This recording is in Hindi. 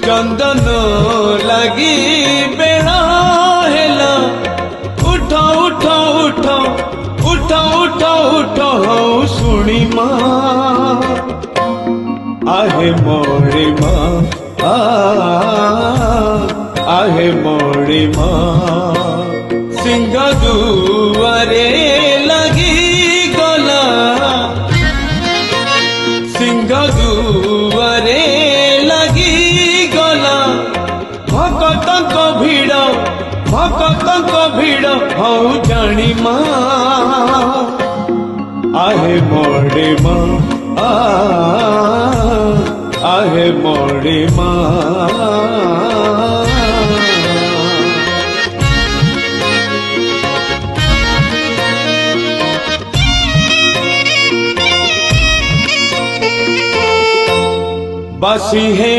चंदन लगी बेड़ा हेला उठ उठ उठ उठ उठ उठ हौ सुनी माँ आहे मोरी माँ आहे मोरी माँ सिंह दुआरे लगी गला सिंह दुआरे लगी गला भक्तक भीड़ हौ जानी माँ आहे मोरी माँ आहे मोरी माँ बासी है